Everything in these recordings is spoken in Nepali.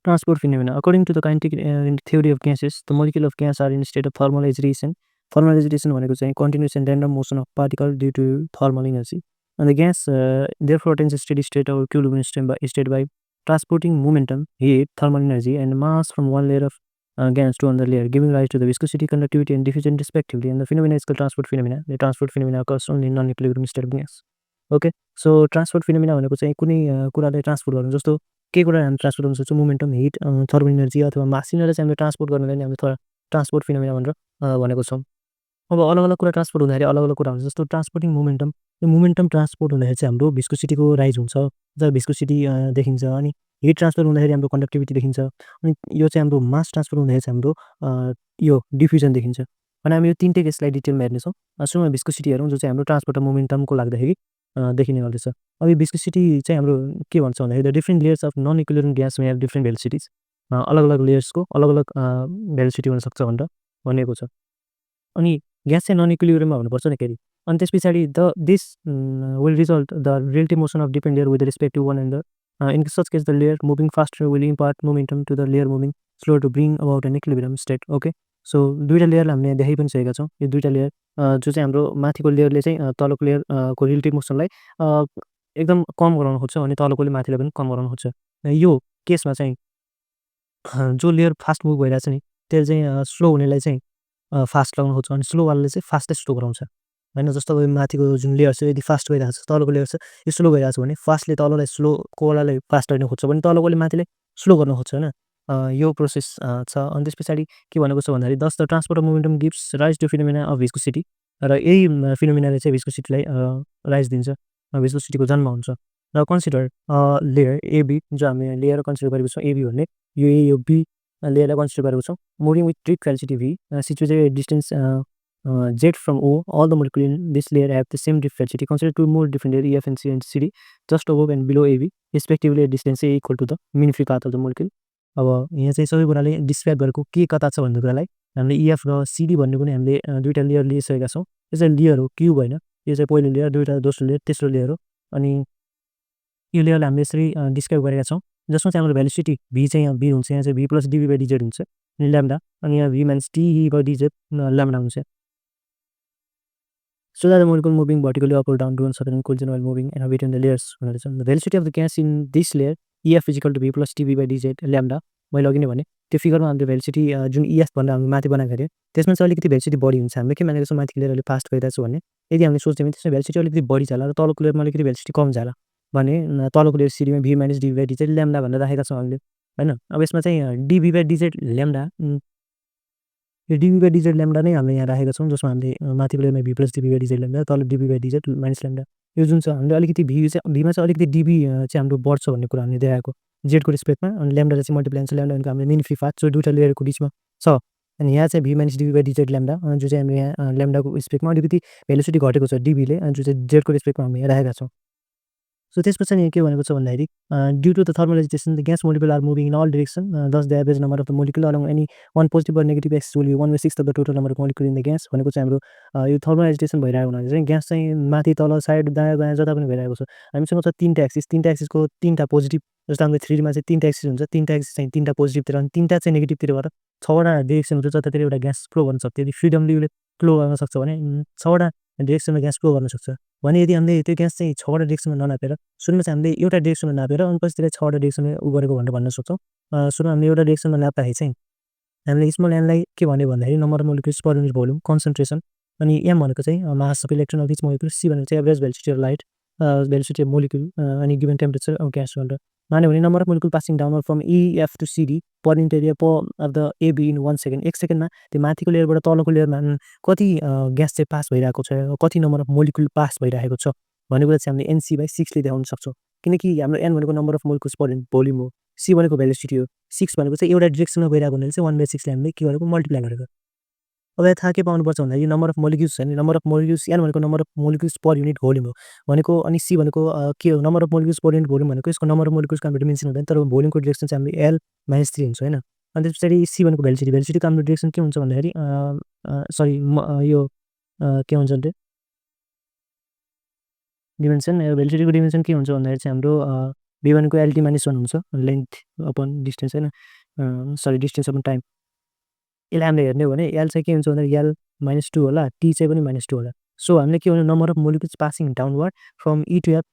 Transport phenomena. According to the kinetic theory of gases, the molecule of gas are in a state of thermal agitation. Thermal agitation भनेको चाहिँ continuous and random motion of particle due to thermal energy. And the gas therefore attains a steady state or equilibrium state by transporting momentum, heat, thermal energy, and mass from one layer of gas to another layer, giving rise to the viscosity, conductivity, and diffusion respectively. And the phenomena is called transport phenomena. The transport phenomena occurs only in non-equilibrium state of gas. Okay, so transport phenomena भनेको चाहिँ कुनै कुरालाई ट्रान्सपोर्ट गर्नु जस्तो केही कुरा हामी ट्रान्सपोर्ट गर्न सक्छौँ मोमेन्टम हिट थर्मल इनर्जी अथवा मास यिनीहरूलाई चाहिँ हामीले ट्रान्सपोर्ट गर्नलाई नै हामीले ट्रान्सपोर्ट फिनोमिना भनेर भनेको छौँ। अब अलग अलग कुरा ट्रान्सपोर्ट हुँदाखेरि अलग अलग कुरा हुन्छ जस्तो ट्रान्सपोर्टिङ मोमेन्टम यो मोमेन्टम ट्रान्सपोर्ट हुँदाखेरि चाहिँ हाम्रो भिस्कोसिटीको राइज हुन्छ जब भिस्कोसिटी देखिन्छ अनि हिट ट्रान्सफर हुँदाखेरि हाम्रो कन्डक्टिभिटी देखिन्छ अनि यो चाहिँ हाम्रो मास ट्रान्सफर हुँदाखेरि चाहिँ हाम्रो यो डिफ्युजन देखिन्छ अनि हामी यो तिनटै केसलाई डिटेलमा हेर्नेछौँ। सुरुमा भिस्कोसिटी हेरौँ जो चाहिँ हाम्रो ट्रान्सपोर्ट मोमेन्टमको लाग्दाखेरि देखिने गर्दछ। अब यो भिस्कोसिटी चाहिँ हाम्रो के भन्छ भन्दाखेरि the different layers of non equilibrium gas may have different velocities अलग अलग लेयर्सको अलग अलग भेलोसिटी हुनसक्छ भनेर भनिएको छ। अनि ग्यास चाहिँ नन इक्विलिब्रियममा हुनुपर्छ नि फेरि अनि त्यस पछाडि this will result the relative motion of different layer with respect to one and in such case the layer moving faster will impart momentum to the layer moving slow to bring about an equilibrium state. Okay, so दुईवटा लेयरलाई हामीले देखाइ पनि सकेका छौँ। यो दुईवटा लेयर जो चाहिँ हाम्रो माथिको लेयरले चाहिँ तलको लेयर को रिलेटिभ मोसनलाई एकदम कम गराउन खोज्छ अनि तलकोले माथिलाई पनि कम गराउन खोज्छ। यो केसमा चाहिँ जो लेयर फास्ट मुभ भइरहेछ नि त्यसले चाहिँ स्लो हुनेलाई चाहिँ फास्ट लगाउन खोज्छ अनि स्लोवालाले चाहिँ फास्टै स्लो गराउँछ होइन। जस्तो अब माथिको जुन लेयर छ यदि फास्ट गइरहेको छ तलको लेयर छ यो स्लो गइरहेको छ भने फास्टले तललाई स्लोकोवालालाई फास्ट गर्न खोज्छ भने तलकोले माथिलाई स्लो गर्न खोज्छ होइन। यो प्रोसेस छ अनि त्यस पछाडि के भनेको छ भन्दाखेरि thus the transport of momentum gives rise to phenomena of viscosity र यही फिनोमिनाले चाहिँ भिस्कोसिटीलाई राइज दिन्छ भिस्कोसिटीको जन्म हुन्छ। र कन्सिडर लेयर एबी जो हामी लेयर कन्सिडर गरेको छौँ एबी भन्ने यो बी लेयरलाई कन्सिडर गरेको छौँ moving with drift velocity V situated distance Z from O, all the molecule in this layer have the same drift velocity. Consider two more different layers, EF and C and CD, just above and below AB, respectively at distance A equal to the mean free path of the molecule. अब यहाँ चाहिँ सबै कुराले डिस्क्राइब गरेको के कता छ भन्ने कुरालाई हामीले इएफ र सिडी भन्ने पनि हामीले दुईवटा लेयर लिइसकेका छौँ। यो चाहिँ लेयर हो क्युब होइन, यो चाहिँ पहिलो लेयर दुईवटा दोस्रो लेयर तेस्रो लेयर हो अनि यो लेयरलाई हामीले यसरी डिस्क्राइब गरेका छौँ जसमा चाहिँ हाम्रो भेलोसिटी भी चाहिँ यहाँ बी हुन्छ यहाँ चाहिँ v plus dv by dz हुन्छ अनि ल्याम्डा अनि यहाँ v minus t by dz lambda हुन्छ। So that the molecule moving vertically up or down to a certain collision while moving and between the layers. The velocity of the gas in this layer EF is equal to V plus dV by dz lambda मैले अघि नै भने त्यो फिगरमा हाम्रो भेलोसिटी जुन इएफ भनेर हामीले माथि बनाएको अरे त्यसमा चाहिँ अलिकति भेलोसिटी बढी हुन्छ। हामीले के मानेको छौँ माथिको लेयर अलिक फास्ट गइरहेको छ भने यदि हामीले सोच्यो भने त्यसमा भेलोसिटी अलिकति बढी जाला र तलको लेयरमा अलिकति भेलोसिटी कम जाला भने तलको लेयर सिडीमा भी माइनस डिभी बाई डिजेड ल्याम्डा भनेर राखेका छौँ हामीले होइन। अब यसमा चाहिँ डिभी बाई डिजेड ल्याम्डा यो डिभी बाई डिजेड ल्याम्डा नै हामीले यहाँ राखेका छौँ जसमा हामीले माथिको लेयरमा भी plus dv by dz lambda तल डिभी बाई डिजेड माइनस ल्याम्डा यो जुन छ हामीले अलिकति भीमा चाहिँ अलिकति डिभी चाहिँ हाम्रो बढ्छ भन्ने कुरा हामीले देखाएको जेडको रिस्पेक्टमा अनि ल्याम्डा चाहिँ मल्टिप्लाई हुन्छ ल्याम्डा भनेको हामीले मिन फ्री पाथ जो दुईवटा लेयरको बिचमा छ अनि यहाँ चाहिँ भी माइनस डिभी बाई डिजेड ल्याम्डा जो चाहिँ हामीले यहाँ ल्याम्डाको रिस्पेक्टमा अलिकति भेलोसिटी घटेको छ डिभीले जो चाहिँ जेडको रिस्पेक्टमा हामीले राखेका छौँ। सो त्यस पछाडि के भनेको छ भन्दाखेरि due to the thermal agitation the gas molecule are moving in all direction thus the average number of the molecule along any one positive or negative axis will be 1/6 of the total number of molecule in the gas भनेको चाहिँ हाम्रो यो थर्मल एजिटेसन भइरहेको हुनाले चाहिँ ग्यास चाहिँ माथि तल साइड दायाँ बायाँ जता पनि भइरहेको छ। हामीसँग छ तिनवटा एक्सिसको तिनवटा पोजिटिभ जस्तो हाम्रो 3Dमा चाहिँ तिनवटा एक्सिस हुन्छ तिनवटा एक्सिस चाहिँ तिनवटा पोजिटिभतिर अनि तिनवटा चाहिँ नेगेटिभतिर भएर छवटा डिरेक्सन हुन्छ जतातिर एउटा ग्यास फ्लो गर्न सक्छ। यदि फ्रिडमली उसले फ्लो गर्न सक्छ भने छवटा डिरेक्सनमा ग्यास फ्लो गर्न सक्छ भने यदि हामीले त्यो ग्यास चाहिँ छवटा डिरेक्सनमा ननापेर सुरुमा चाहिँ हामीले एउटा डिरेक्सनमा नापेर अनि पछि त्यसलाई छवटा डिरेक्सनमा गरेको भनेर भन्न सक्छौँ। सुरुमा हामीले एउटा डिरेक्सनमा नाप्दाखेरि चाहिँ हामीले स्मल एनलाई के भन्यो भन्दाखेरि number of molecules per unit volume concentration अनि एम भनेको चाहिँ mass of electron of each molecule C भनेको चाहिँ average velocity of light velocity of molecule अनि गिभन टेम्परेचर अफ ग्यास भनेर मान्यो भने number of molecule passing downward from EF to CD per unit area of the AB in 1 second एक सेकेन्डमा त्यो माथिको लेयरबाट तलको लेयरमा कति ग्यास चाहिँ पास भइरहेको छ कति नम्बर अफ मोलिक्युल पास भइरहेको छ भन्ने कुरा चाहिँ हामीले एनसी बाई 6ले देखाउन सक्छौँ किनकि हाम्रो एन भनेको number of molecules per unit volume हो सी भनेको भेलोसिटी हो 6 भनेको चाहिँ एउटा डिरेक्सनमा गइरहेको हुनाले चाहिँ 1/6ले हामीले के गरेको मल्टिप्लाई गरेको। अब यहाँ थाहा के पाउनुपर्छ भन्दाखेरि नम्बर अफ मोलिक्युल्स छ नि नम्बर अफ मोलिक्युल्स एन भनेको number of molecules per unit volume हो भनेको अनि सी भनेको के हो number of molecules per unit volume भनेको यसको नम्बर अफ मोलिक्युल्सको हाम्रो डिमेन्सन हुँदैन तर भोल्युमको डिरेक्सन चाहिँ हामीले एल माइनस 3 हुन्छ होइन। अनि त्यस पछाडि सी भनेको भेलोसिटीको हाम्रो डिरेक्सन के हुन्छ भन्दाखेरि सरी यो के हुन्छ भने डिमेन्सन भेलोसिटीको डिमेन्सन के हुन्छ भन्दाखेरि चाहिँ हाम्रो V1 को LT -1 हुन्छ लेन्थ अपन डिस्टेन्स हैन सरी डिस्टेन्स अपन टाइम। यसलाई हामीले हेर्ने हो भने L चाहिँ के हुन्छ भन्दा L -2 होला, T चाहिँ पनि -2 होला। सो हामीले के भन्नु number of molecules passing downward from E to F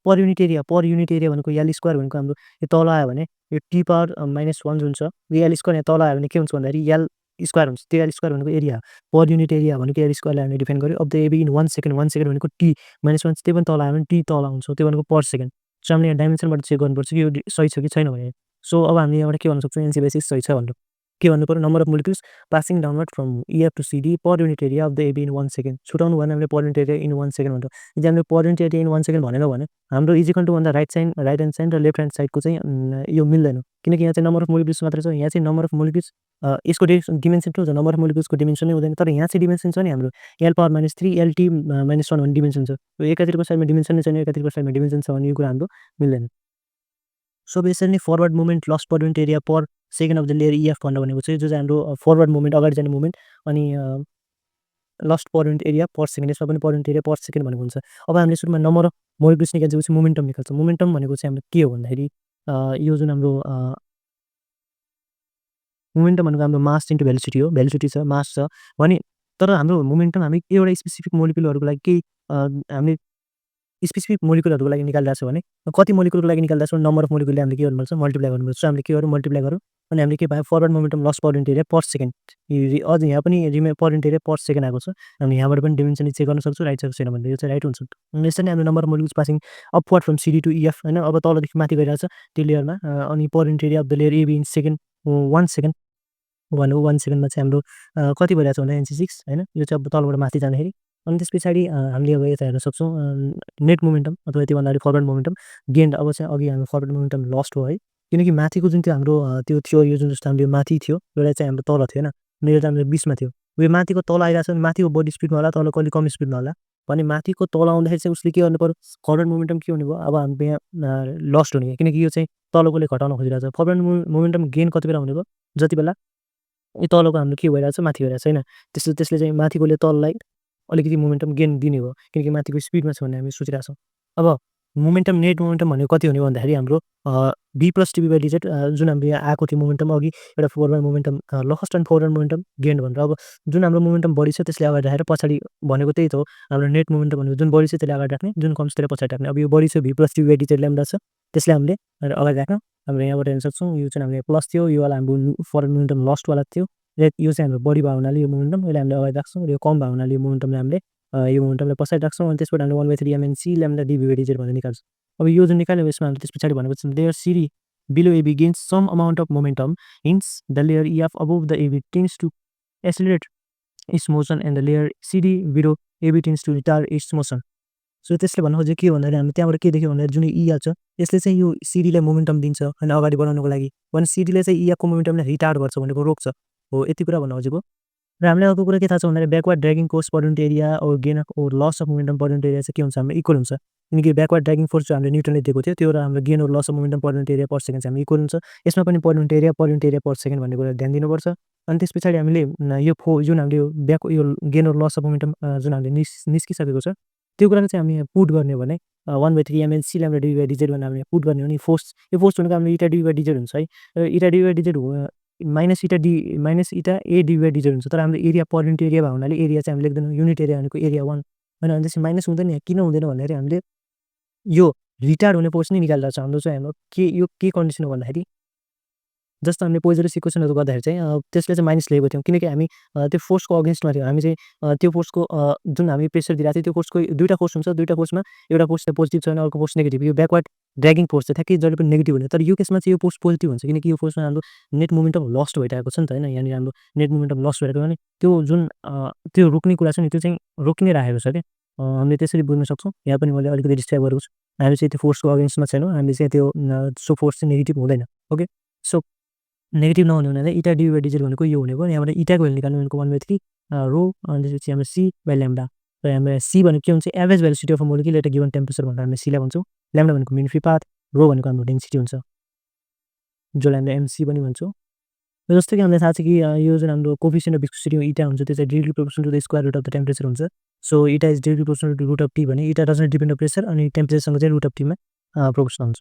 per unit area भनेको L स्क्वायर भनेको हाम्रो यो तल आयो भने यो T पावर -1 जुन छ यो L स्क्वायर यहाँ तल आयो भने के हुन्छ भन्दाखेरि L स्क्वायर हुन्छ। त्यो L स्क्वायर भनेको एरिया पर युनिट एरिया भनेको L स्क्वायरलाई हामीले डिफाइन गर्यो of the AB in 1 second 1 second भनेको T -1 त्यो पनि तल आयो भने T तल आउँछ त्यो भनेको पर सेकेन्ड। सो हामीले यहाँ डाइमेन्सनबाट चेक गर्नुपर्छ कि यो सही छ कि छैन भनेर। सो अब हामीले यहाँबाट के भन्न सक्छौँ एनसी बेसिस सही छ भनेर। के भन्नु पर्यो number of molecules passing downward from EF to CD per unit area of the AB in 1 second. छुटाउनु भएन हामीले per unit area in 1 second भन्छौँ। यदि हामीले per unit area in 1 second भनेनौँ भने हाम्रो इज इक्वल टु भन्दा राइट ह्यान्ड साइड र लेफ्ट ह्यान्ड साइडको चाहिँ यो मिल्दैन किनकि यहाँ चाहिँ नम्बर अफ मोलिक्युल्स मात्र छ यहाँ चाहिँ नम्बर अफ मोलिक्युल्स यसको डिमेन्सन ठुलो छ नम्बर अफ मोलिक्युल्सको डिमेन्सन नै हुँदैन तर यहाँ चाहिँ डिमेन्सन छ नि हाम्रो L पावर -3 LT -1 भन्ने डिमेन्सन छ यो एकातिरको साइडमा डिमेन्सन नै छैन एकातिरको साइडमा डिमेन्सन छ भने यो कुरा हाम्रो मिल्दैन। So basically forward movement lost per unit area per second of the layer EF भनेको चाहिँ जो चाहिँ हाम्रो फरवर्ड मुभमेन्ट अगाडि जाने मुभमेन्ट अनि lost per unit area per second यसमा पनि per unit area per second भनेको हुन्छ। अब हामीले सुरुमा नम्बर अफ मोलिक्युल्स निकाल्छौँ मोमेन्टम निकाल्छौँ। मोमेन्टम भनेको चाहिँ हाम्रो के हो भन्दाखेरि यो जुन हाम्रो मोमेन्टम भनेको हाम्रो मास इन्टु भेलोसिटी हो भेलोसिटी छ मास छ भने तर हाम्रो मोमेन्टम हामी एउटा स्पेसिफिक मोलिक्युलहरूको लागि केही हामीले स्पेसिफिक मोलिक्युलहरूको लागि निकालिरहेको छ भने कति मोलिक्युलको लागि निकालिरहेको छ नम्बर अफ मोलिक्युलले हामीले के गर्नुपर्छ मल्टिप्लाई गर्नुपर्छ। हामीले के गर्यो मल्टिप्लाई गरौँ अनि हामीले के पायो forward momentum loss per unit area per second अझ यहाँ पनि per unit area per second आएको छ। हामीले यहाँबाट पनि डिमेन्सन चेक गर्न सक्छौँ राइट छ छैन भनेर यो चाहिँ राइट हुन्छ। यसरी नै हामीले number of molecules passing upward from CD to EF होइन अब तलदेखि माथि गइरहेको छ त्यो लेयरमा अनि per unit area of the layer AB in second 1 second भनेको 1 सेकेन्डमा चाहिँ हाम्रो कति भइरहेको छ भन्दा NC6 होइन यो चाहिँ अब तलबाट माथि जाँदाखेरि अनि त्यस पछाडि हामीले अब यता हेर्न सक्छौँ नेट मोमेन्टम अथवा त्योभन्दा अगाडि फरवर्ड मोमेन्टम गेन्ड अब चाहिँ अघि हाम्रो फरवर्ड मोमेन्टम लस्ट हो है किनकि माथिको जुन त्यो हाम्रो त्यो थियो यो जुन जस्तो हाम्रो माथि थियो एउटा चाहिँ हाम्रो तल थियो होइन मेरो चाहिँ हाम्रो बिचमा थियो उयो माथिको तल आइरहेको छ माथिको बढी स्पिडमा होला तल कहिले कम स्पिडमा होला भने माथिको तल आउँदाखेरि चाहिँ उसले के गर्नु पर्यो फरवर्ड मोमेन्टम के हुने भयो अब हाम्रो यहाँ लस्ट हुने भयो किनकि यो चाहिँ तलकोले घटाउन खोजिरहेको छ। फरवर्ड मोमेन्टम गेन कति बेला हुने भयो जति बेला यो तलको हाम्रो के भइरहेको छ माथि भइरहेको छ होइन त्यसले चाहिँ माथिकोले तललाई अलिकति मोमेन्टम गेन दिने भयो किनकि माथिको स्पिडमा छ भन्ने हामी सोचिरहेको छौँ। अब मोमेन्टम नेट मोमेन्टम भनेको कति हुने भन्दाखेरि हाम्रो B प्लस TB/dz जुन हाम्रो यहाँ आएको थियो मोमेन्टम अघि एउटा forward momentum lost and forward momentum gain भनेर अब जुन हाम्रो मोमेन्टम बढी छ त्यसले अगाडि राखेर पछाडि भनेको त्यही त हो हाम्रो नेट मोमेन्टम भनेको जुन बढी छ त्यसले अगाडि राख्ने जुन कम छ त्यसले पछाडि राख्ने। अब यो बढी छ B प्लस TB/dz ल्याम्डा छ त्यसले हामीले अगाडि राख्न हामीले यहाँबाट हेर्न सक्छौँ यो चाहिँ हामीले प्लस थियो यो वाला हाम्रो फरवर्ड मोमेन्टम लस्टवाला थियो यो चाहिँ हाम्रो बढी भयो हुनाले यो मोमेन्टम यसले हामीले अगाडि राख्छौँ र यो कम भयो हुनाले यो मोमेन्टमले हामीले यो मोमेन्टमलाई पछाडि राख्छौँ अनि त्यसबाट हामीले 1/3 MNC ल्याम्डा DB/dz भनेर निकाल्छौँ। अब यो जुन निकाल्यो यसमा हामीले त्यस पछाडि भनेको चाहिँ layer CD below AB gains some amount of momentum hence the layer EF above the AB tends to accelerate its motion and the layer CD below AB tends to retard its motion। So त्यसले भन्नु खोजेको के भन्दाखेरि हामीले त्यहाँबाट के देख्यो भन्दाखेरि जुन EF छ यसले चाहिँ यो CD लाई मोमेन्टम दिन्छ होइन अगाडि बढाउनको लागि भने CD ले चाहिँ EF को मोमेन्टमलाई रिटार्ड गर्छ भनेको रोक्छ हो यति कुरा भन्नु खोजेको। र हामीले अर्को कुरा के थाहा छ भन्दाखेरि backward dragging force per unit area or gain और loss of momentum per unit area चाहिँ के हुन्छ हाम्रो इक्वल हुन्छ किनकि ब्याकवर्ड ड्र्यागिङ फोर्स जो हामीले न्युटनले दिएको थियो त्यो र हाम्रो गेन और loss of momentum per unit area per second चाहिँ हाम्रो इक्वल हुन्छ। यसमा पनि per unit area per second भन्ने कुरा ध्यान दिनुपर्छ। अनि त्यस पछाडि हामीले यो जुन हामीले यो गेन और लस अफ मोमेन्टम जुन हामीले निस्किसकेको छ त्यो कुरालाई चाहिँ हामी पुट गर्ने हो भने 1/3 MNC ल्याम्डा DB/dz भनेर हामीले पुट गर्ने हो नि फोर्स यो फोर्स भनेको हाम्रो इटा DB/dz हुन्छ है र इटा DB/dz माइनस इटा A DB/dz हुन्छ तर हाम्रो एरिया पर युनिट एरिया भएको हुनाले एरिया चाहिँ हामीले लेख्दैनौँ युनिट एरिया भनेको एरिया 1 होइन अनि त्यसपछि माइनस हुँदैन किन हुँदैन भन्दाखेरि हामीले यो रिटार्ड हुने फोर्स नै निकालिरहेको छ हाम्रो चाहिँ हाम्रो यो के कन्डिसन हो भन्दाखेरि जस्तो हामीले पोइजरस इक्वेसनहरू गर्दाखेरि चाहिँ त्यसले चाहिँ माइनस लिएको थियौँ किनकि हामी त्यो फोर्सको अगेन्स्टमा थियो हामी चाहिँ त्यो फोर्सको जुन हामी प्रेसर दिइरहेको थियो त्यो फोर्सको दुईवटा फोर्स हुन्छ दुईवटा फोर्समा एउटा फोर्स चाहिँ पोजिटिभ छ भने अर्को फोर्स नेगेटिभ यो ब्याकवर्ड ड्र्यागिङ फोर्स चाहिँ ठ्याक्कै जहिले पनि नेगेटिभ हुने तर यो केसमा चाहिँ यो फोर्स पोजिटिभ हुन्छ किनकि यो फोर्समा हाम्रो नेट मोमेन्टम लस्ट भइरहेको छ नि त होइन यहाँनिर हाम्रो नेट मोमेन्टम लस्ट भइरहेको भने त्यो जुन त्यो रोक्ने कुरा छ नि त्यो चाहिँ रोकिनै राखेको छ क्या हामीले त्यसरी बुझ्न सक्छौँ। यहाँ पनि मैले अलिकति डिस्क्राइब गरेको छु हामी चाहिँ त्यो फोर्सको अगेन्स्टमा छैनौँ हामीले चाहिँ त्यो सो फोर्स चाहिँ नेगेटिभ हुँदैन ओके। सो नेगेटिभ नहुने हुनाले इटा DB/dz भनेको यो हुने भयो यहाँबाट इटाको भ्यालु निकाल्नु भनेको 1/3 रो अनि त्यसपछि हाम्रो C/ल्याम्डा र हाम्रो C भनेको के हुन्छ average velocity of a molecule at a given temperature भनेर हामीले C लाई भन्छौँ ल्याम्डा भनेको मिन फ्री पाथ रो भनेको हाम्रो डेन्सिटी हुन्छ जसलाई हामीले MC पनि भन्छौँ। र जस्तो कि हामीलाई थाहा छ कि यो जुन हाम्रो कोफिसिएन्ट अफ भिस्कोसिटी इटा हुन्छ त्यो चाहिँ directly proportional to the square root of the temperature हुन्छ। So eta is directly proportional to root of T भने इटा डजन्ट डिपेन्ड अन प्रेसर अनि टेम्परेचरसँग चाहिँ रुट अफ T मा प्रोपोर्सनल हुन्छ।